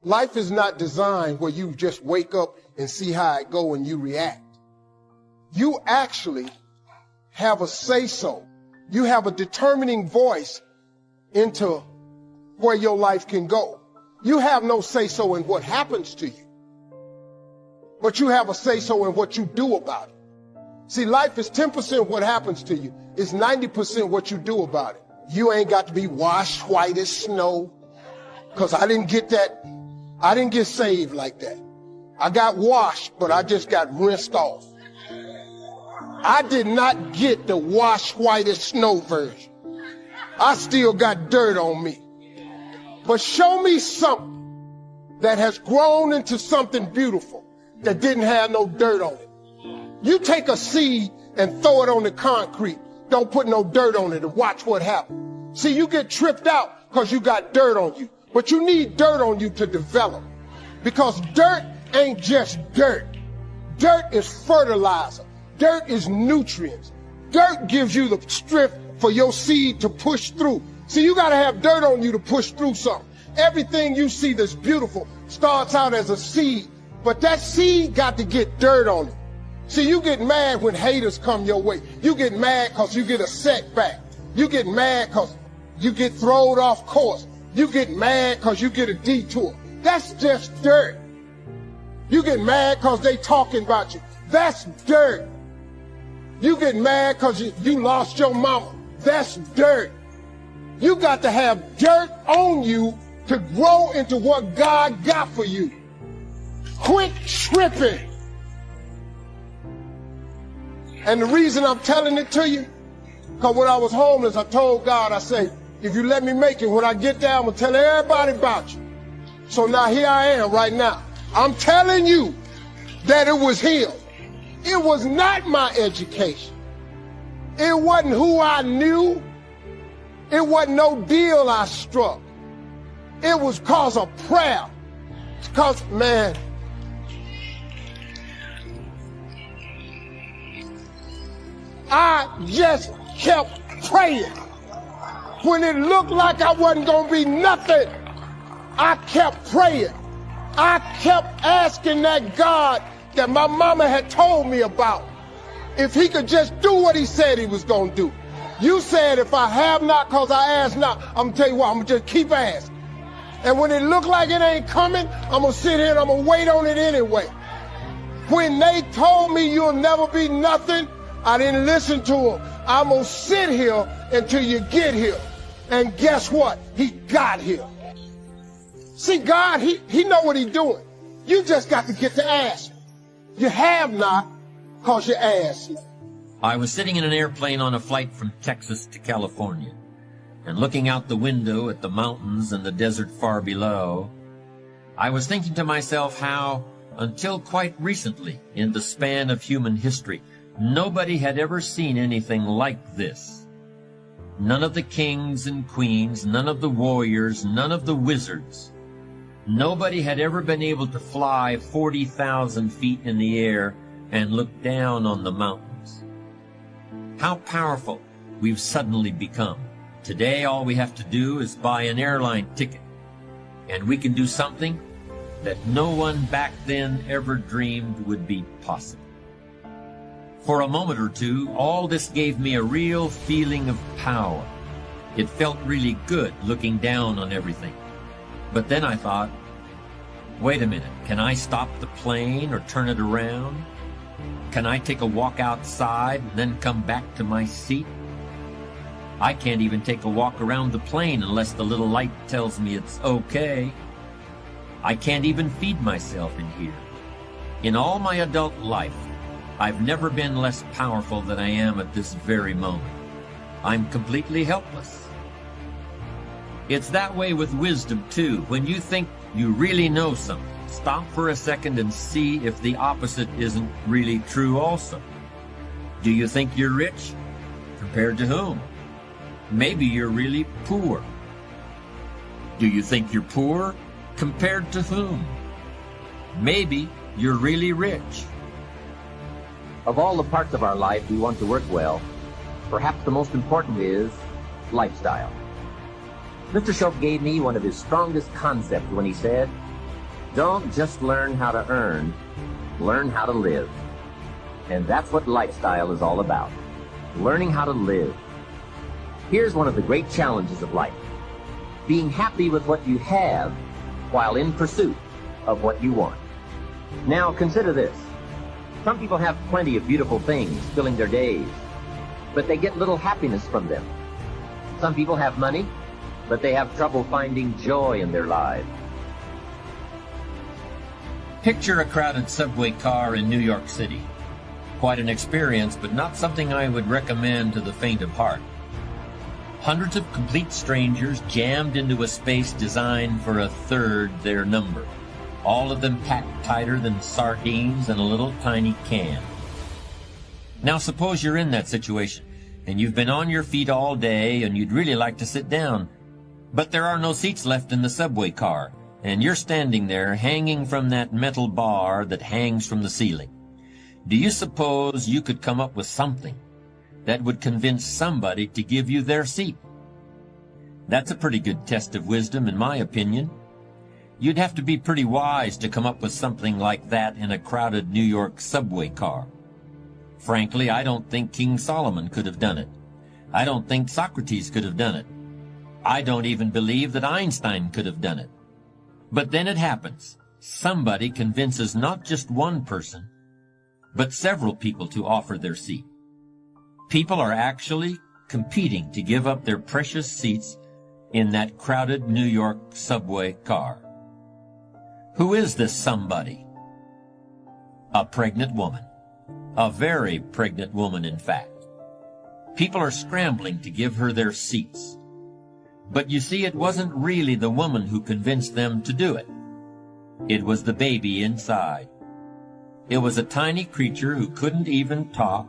Life is not designed where you just wake up and see how it go and you react. You actually have a say-so. You have a determining voice into where your life can go. You have no say-so in what happens to you, but you have a say-so in what you do about it. See, life is 10% what happens to you. It's 90% what you do about it. You ain't got to be washed white as snow, because I didn't get that. I didn't get saved like that. I got washed, but I just got rinsed off. I did not get the wash white as snow version. I still got dirt on me. But show me something that has grown into something beautiful that didn't have no dirt on it. You take a seed and throw it on the concrete. Don't put no dirt on it and watch what happens. See, you get tripped out because you got dirt on you. But you need dirt on you to develop. Because dirt ain't just dirt. Dirt is fertilizer. Dirt is nutrients. Dirt gives you the strength for your seed to push through. See, you got to have dirt on you to push through something. Everything you see that's beautiful starts out as a seed, but that seed got to get dirt on it. See, you get mad when haters come your way. You get mad because you get a setback. You get mad because you get thrown off course. You get mad because you get a detour. That's just dirt. You get mad because they talking about you. That's dirt. You get mad because you lost your mama. That's dirt. You got to have dirt on you to grow into what God got for you. Quit tripping. And the reason I'm telling it to you, because when I was homeless, I told God, I say, if you let me make it, when I get there, I'm going to tell everybody about you. So now here I am right now. I'm telling you that it was him. It was not my education. It wasn't who I knew. It wasn't no deal I struck. It was cause of prayer. It's cause, man, I just kept praying. When it looked like I wasn't going to be nothing, I kept praying. I kept asking that God that my mama had told me about, if he could just do what he said he was going to do. You said, if I have not because I ask not, I'm going to tell you what, I'm going to just keep asking. And when it looked like it ain't coming, I'm going to sit here and I'm going to wait on it anyway. When they told me you'll never be nothing, I didn't listen to them. I'm going to sit here until you get here. And guess what? He got here. See, God, he know what he's doing. You just got to get to ask. You have not because you ask. I was sitting in an airplane on a flight from Texas to California, and looking out the window at the mountains and the desert far below, I was thinking to myself how, until quite recently in the span of human history, nobody had ever seen anything like this. None of the kings and queens, none of the warriors, none of the wizards. Nobody had ever been able to fly 40,000 feet in the air and look down on the mountains. How powerful we've suddenly become. Today, all we have to do is buy an airline ticket, and we can do something that no one back then ever dreamed would be possible. For a moment or two, all this gave me a real feeling of power. It felt really good looking down on everything. But then I thought, wait a minute, can I stop the plane or turn it around? Can I take a walk outside and then come back to my seat? I can't even take a walk around the plane unless the little light tells me it's okay. I can't even feed myself in here. In all my adult life, I've never been less powerful than I am at this very moment. I'm completely helpless. It's that way with wisdom, too. When you think you really know something, stop for a second and see if the opposite isn't really true also. Do you think you're rich? Compared to whom? Maybe you're really poor. Do you think you're poor? Compared to whom? Maybe you're really rich. Of all the parts of our life we want to work well, perhaps the most important is lifestyle. Mr. Shope gave me one of his strongest concepts when he said, Don't just learn how to earn, learn how to live. And that's what lifestyle is all about. Learning how to live. Here's one of the great challenges of life. Being happy with what you have while in pursuit of what you want. Now consider this. Some people have plenty of beautiful things filling their days, but they get little happiness from them. Some people have money, but they have trouble finding joy in their lives. Picture a crowded subway car in New York City. Quite an experience, but not something I would recommend to the faint of heart. Hundreds of complete strangers jammed into a space designed for a third their number. All of them packed tighter than sardines in a little tiny can. Now suppose you're in that situation, and you've been on your feet all day, and you'd really like to sit down. But there are no seats left in the subway car, and you're standing there hanging from that metal bar that hangs from the ceiling. Do you suppose you could come up with something that would convince somebody to give you their seat? That's a pretty good test of wisdom, in my opinion. You'd have to be pretty wise to come up with something like that in a crowded New York subway car. Frankly, I don't think King Solomon could have done it. I don't think Socrates could have done it. I don't even believe that Einstein could have done it. But then it happens. Somebody convinces not just one person, but several people to offer their seat. People are actually competing to give up their precious seats in that crowded New York subway car. Who is this somebody? A pregnant woman. A very pregnant woman, in fact. People are scrambling to give her their seats. But you see, it wasn't really the woman who convinced them to do it. It was the baby inside. It was a tiny creature who couldn't even talk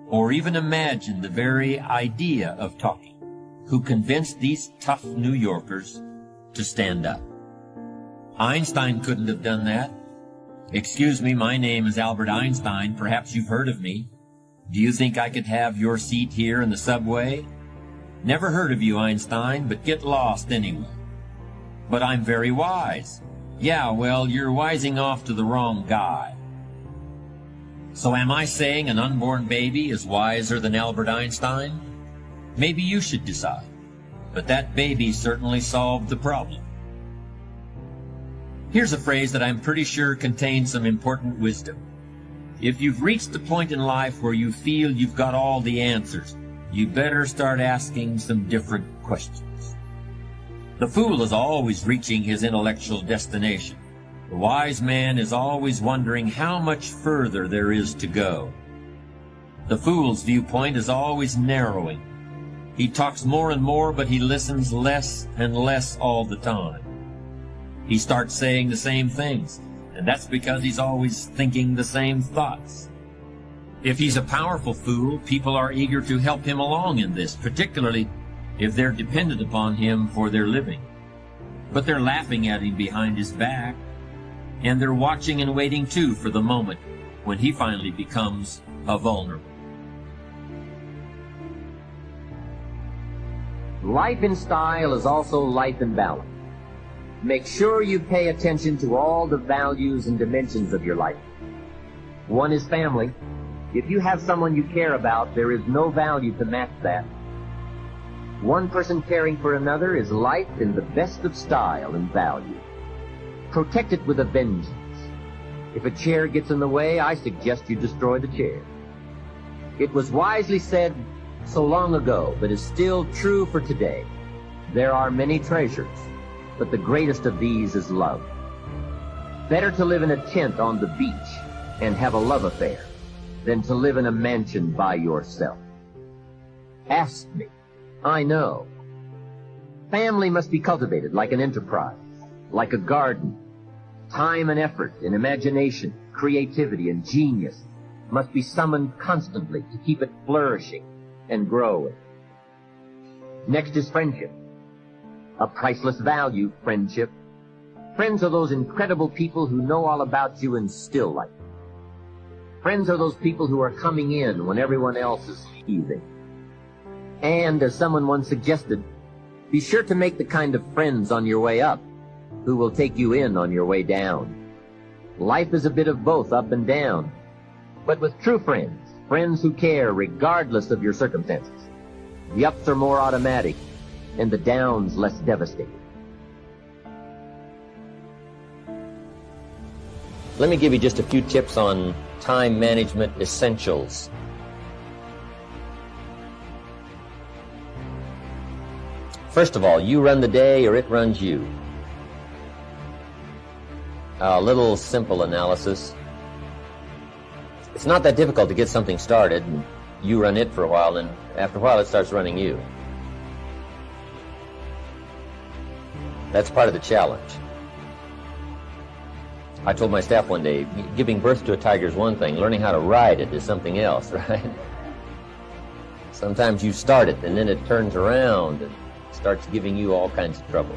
or even imagine the very idea of talking, who convinced these tough New Yorkers to stand up. Einstein couldn't have done that. Excuse me, my name is Albert Einstein. Perhaps you've heard of me. Do you think I could have your seat here in the subway? Never heard of you, Einstein, but get lost anyway. But I'm very wise. Yeah, well, you're wising off to the wrong guy. So am I saying an unborn baby is wiser than Albert Einstein? Maybe you should decide. But that baby certainly solved the problem. Here's a phrase that I'm pretty sure contains some important wisdom. If you've reached the point in life where you feel you've got all the answers, you better start asking some different questions. The fool is always reaching his intellectual destination. The wise man is always wondering how much further there is to go. The fool's viewpoint is always narrowing. He talks more and more, but he listens less and less all the time. He starts saying the same things, and that's because he's always thinking the same thoughts. If he's a powerful fool, people are eager to help him along in this, particularly if they're dependent upon him for their living. But they're laughing at him behind his back, and they're watching and waiting too for the moment when he finally becomes a vulnerable. Life in style is also life in balance. Make sure you pay attention to all the values and dimensions of your life. One is family. If you have someone you care about, there is no value to match that. One person caring for another is life in the best of style and value. Protect it with a vengeance. If a chair gets in the way, I suggest you destroy the chair. It was wisely said so long ago, but is still true for today. There are many treasures, but the greatest of these is love. Better to live in a tent on the beach and have a love affair than to live in a mansion by yourself. Ask me. I know. Family must be cultivated like an enterprise, like a garden. Time and effort and imagination, creativity and genius must be summoned constantly to keep it flourishing and growing. Next is friendship. A priceless value, friendship. Friends are those incredible people who know all about you and still like you. Friends are those people who are coming in when everyone else is leaving. And, as someone once suggested, be sure to make the kind of friends on your way up who will take you in on your way down. Life is a bit of both up and down. But with true friends, friends who care regardless of your circumstances, the ups are more automatic and the downs less devastating. Let me give you just a few tips on time management essentials. First of all, you run the day or it runs you. A little simple analysis. It's not that difficult to get something started, and you run it for a while, and after a while it starts running you. That's part of the challenge. I told my staff one day, giving birth to a tiger is one thing, learning how to ride it is something else, right? Sometimes you start it, and then it turns around and starts giving you all kinds of trouble.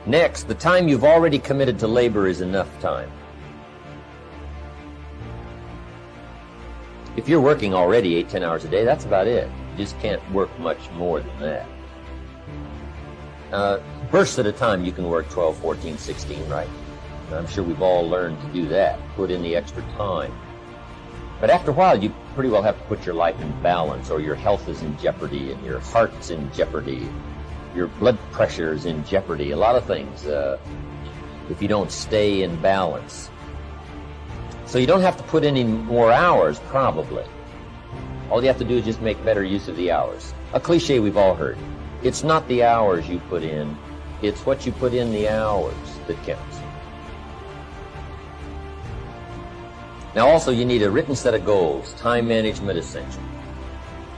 Next, the time you've already committed to labor is enough time. If you're working already 8-10 hours a day, that's about it. You just can't work much more than that. Bursts at a time, you can work 12, 14, 16, right? I'm sure we've all learned to do that, put in the extra time. But after a while, you pretty well have to put your life in balance, or your health is in jeopardy, and your heart's in jeopardy, your blood pressure is in jeopardy, a lot of things, if you don't stay in balance. So you don't have to put any more hours, probably. All you have to do is just make better use of the hours. A cliche we've all heard. It's not the hours you put in, it's what you put in the hours that counts. Now also you need a written set of goals, time management essential,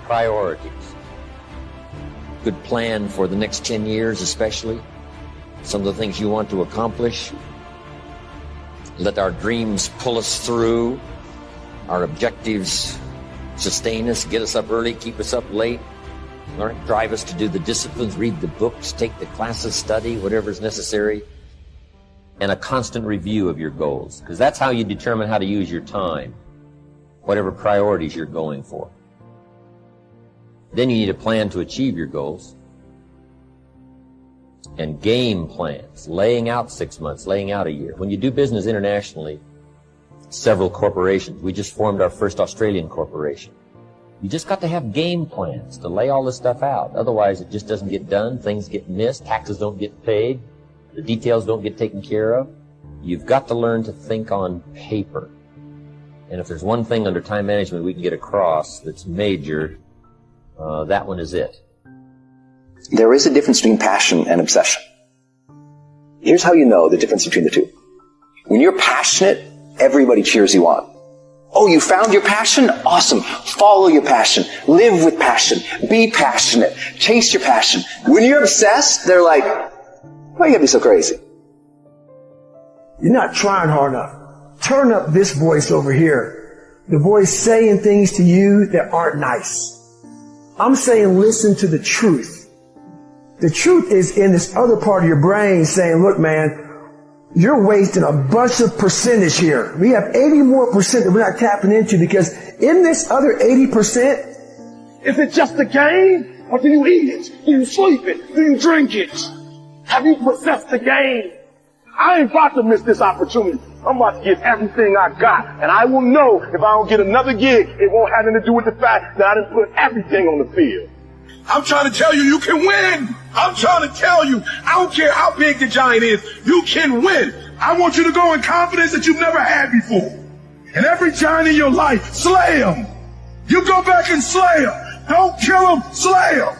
priorities, good plan for the next 10 years especially, some of the things you want to accomplish. Let our dreams pull us through, our objectives sustain us, get us up early, keep us up late, drive us to do the disciplines, read the books, take the classes, study, whatever's necessary, and a constant review of your goals, because that's how you determine how to use your time, whatever priorities you're going for. Then you need a plan to achieve your goals, and game plans, laying out 6 months, laying out a year. When you do business internationally, several corporations, we just formed our first Australian corporation. You just got to have game plans to lay all this stuff out. Otherwise, it just doesn't get done, things get missed, taxes don't get paid, the details don't get taken care of. You've got to learn to think on paper. And if there's one thing under time management we can get across that's major, that one is it. There is a difference between passion and obsession. Here's how you know the difference between the two. When you're passionate, everybody cheers you on. Oh, you found your passion? Awesome. Follow your passion. Live with passion. Be passionate. Chase your passion. When you're obsessed, they're like, why you gotta be so crazy? You're not trying hard enough. Turn up this voice over here. The voice saying things to you that aren't nice. I'm saying listen to the truth. The truth is in this other part of your brain saying, look, man, you're wasting a bunch of percentage here. We have 80 more percent that we're not tapping into, because in this other 80%, is it just a game? Or do you eat it? Do you sleep it? Do you drink it? Have you possessed the game? I ain't about to miss this opportunity. I'm about to get everything I got. And I will know if I don't get another gig, it won't have anything to do with the fact that I didn't put everything on the field. I'm trying to tell you, you can win. I'm trying to tell you, I don't care how big the giant is, you can win. I want you to go in confidence that you've never had before. And every giant in your life, slay him. You go back and slay him. Don't kill him, slay him.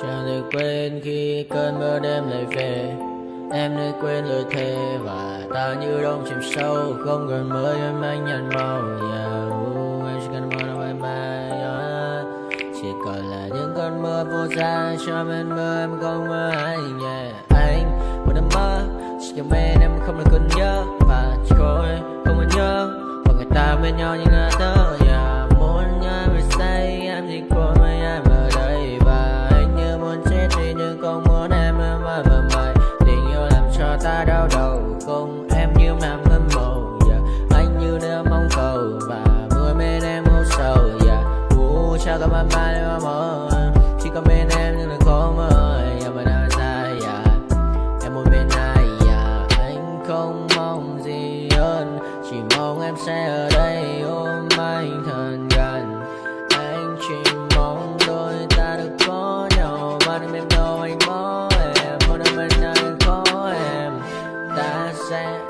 Chẳng thể quên khi cơn mưa đêm lại về. Em nơi quên lời thề và ta như đông chìm sâu, không còn mơ em anh nhận màu. Em chỉ cần mơ đâu bye bye. Chỉ còn là những cơn mưa vô giá cho bên mơ em không mơ anh. Anh một đêm mơ chỉ cần bên em không được còn nhớ và chỉ có em không còn nhớ và người ta bên nhau như ngã tớ. Muốn nhớ về say em chỉ có mấy em ở đây và anh như muốn chết đi nhưng không muốn em mơ mày. Tình yêu làm cho ta đau đầu không em như mà ngân màu. Anh như đêm mong cầu và mưa bên em u sầu. Chào các bạn mai mơ chỉ có bên em nhưng là khó mơ. Mà đã ra em một bên ai anh không mong gì hơn, chỉ mong em sẽ ở đây ôm anh thật gần. Anh chỉ mong đôi ta được có nhau mà đừng em đâu anh bỏ em, một đêm bên anh có em ta sẽ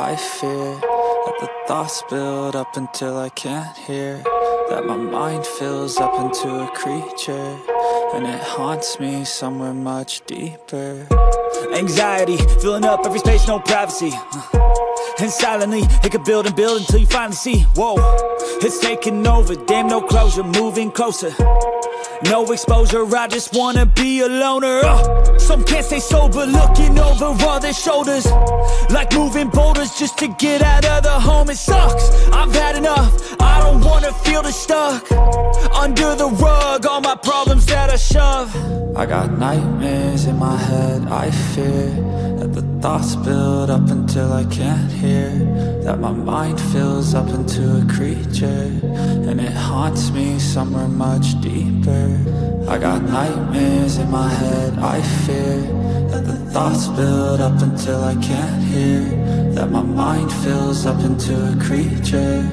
I fear that the thoughts build up until I can't hear, that my mind fills up into a creature, and it haunts me somewhere much deeper. Anxiety, filling up every space, no privacy. And silently, it could build and build until you finally see, whoa, it's taking over, damn no closure, moving closer. No exposure, I just wanna be a loner. Some can't stay sober, looking over all their shoulders, like moving boulders just to get out of the home. It sucks, I've had enough, I don't wanna feel the stuck under the rug, all my problems that I shove. I got nightmares in my head, I fear that the thoughts build up until I can't hear, that my mind fills up into a creature, and it haunts me somewhere much deeper. I got nightmares in my head, I fear that the thoughts build up until I can't hear, that my mind fills up into a creature,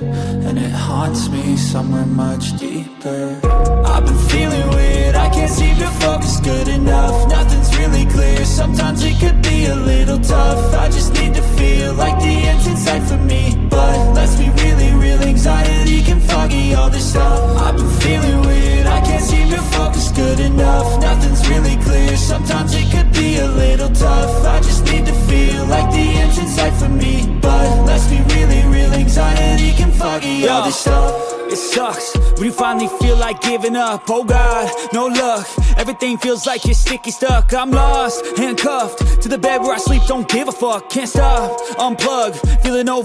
and it haunts me somewhere much deeper. I've been feeling weird, I can't seem to focus good enough, nothing's really clear, sometimes it could be a little tough. I just need to feel like the end's in sight for me, but let's be really real, anxiety can foggy all this stuff. I've been feeling weird, I can't seem to focus good enough, nothing's really clear, sometimes it could be a little tough. I just need to feel like the end's in sight for me, but let's be really real, anxiety can foggy all this stuff. It sucks when you finally feel like giving up. Oh God, no luck, everything feels like you're sticky stuck. I'm lost, handcuffed to the bed where I sleep, don't give a fuck. Can't stop, unplug, feeling over